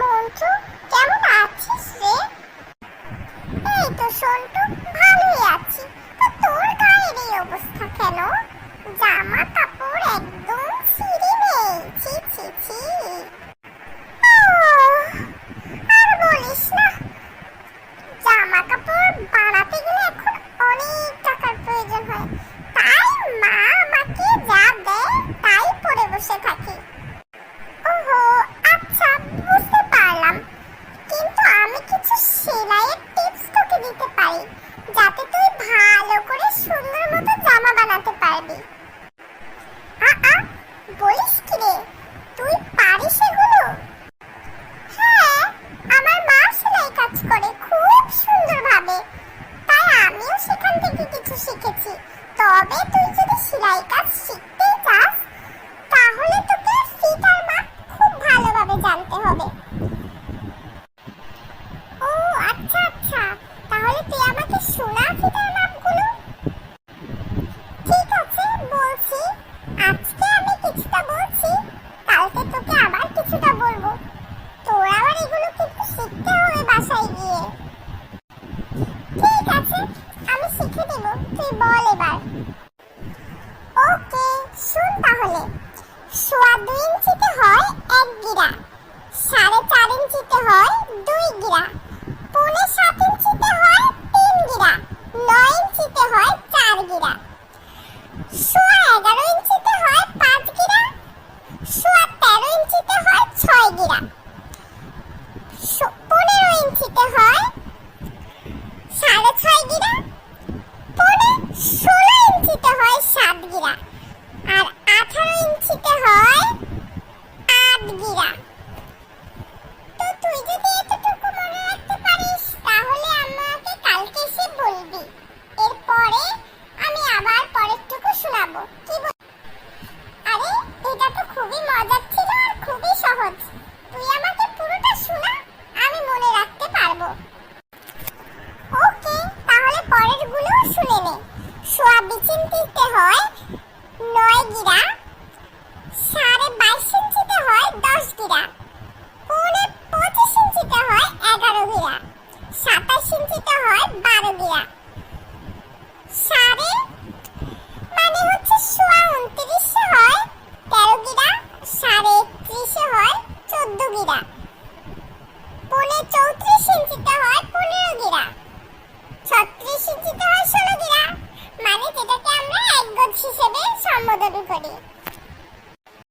মন্টু, কেমন আছিস রে? এই তো সন্টু, ভালোই আছি। তো তোর গায়ের এই অবস্থা কেন? জামা কাপড় একদম ছিঁড়ে নেই। ছি ছি ছি। আর বলিস না, জামা কাপড় বানাতে গেলে এখন অনেক টাকার প্রয়োজন হয়। তাই মা আমাকে যা দেয় তাই পরে বসে থাকি। ওহো, আচ্ছা, বুঝতে পারলাম। কিন্তু আমি কিছু সেলাইয়ের টিপস তোকে দিতে পারি, যাতে তুই ভালো করে সুন্দর মতো জামা বানাতে পারবি। বলিস কি রে, তুই পারিস এগুলো? হ্যাঁ, আমার মা সেলাই কাজ করে খুব সুন্দরভাবে, তাই আমিও সেখান থেকে কিছু শিখেছি। তবে তুই যদি সেলাই কাজ শিখতে চাস, তাহলে তোকে ফিতার মাপ খুব ভালোভাবে জানতে হবে। ও আচ্ছা আচ্ছা, তাহলে তুই আমাকে শোনা ফিতার মাপগুলো। ঠিক আছে, বলছি। আজকে আমি কিছুটা বলছি, কালকে তোকে আবার কিছুটা বলবো। তোর আবার এগুলো কিন্তু শিখতে হবে বাসায় গিয়ে। ঠিক আছে, আমি শিখে দেব, তুই বল এবার। ওকে, শুন তাহলে। 2.25 ইঞ্চিতে হয় 1 গিরা, 4.5 ইঞ্চিতে হয় 2 গিরা, 7.5 ইঞ্চিতে হয় 3 গিরা, 9 ইঞ্চিতে হয় 4 গিরা, 11.5 ইঞ্চিতে হয় 5 গিরা, 13 ইঞ্চিতে হয় 6 গিরা, 15 ইঞ্চিতে হয় 6.5 গিরা, 16 ইঞ্চিতে হয় 7 গিরা, আর 18 ইঞ্চিতে হয় 8 গিরা। তো তুই যদি এতটুকু মনে রাখতে পারিস, তাহলে আমাকে কালকে এসে বলবি। এরপরে আমি আবার পরেরটুকু শোনাবো। কি বল? আরে, এটা তো খুবই মজার ছিল আর খুবই সহজ। তুই আমাকে পুরোটা শোনা, আমি মনে রাখতে পারবো। ওকে, তাহলে পরের গুলো শুনে নে। 24 ইঞ্চিতে হয় 9 গিরা,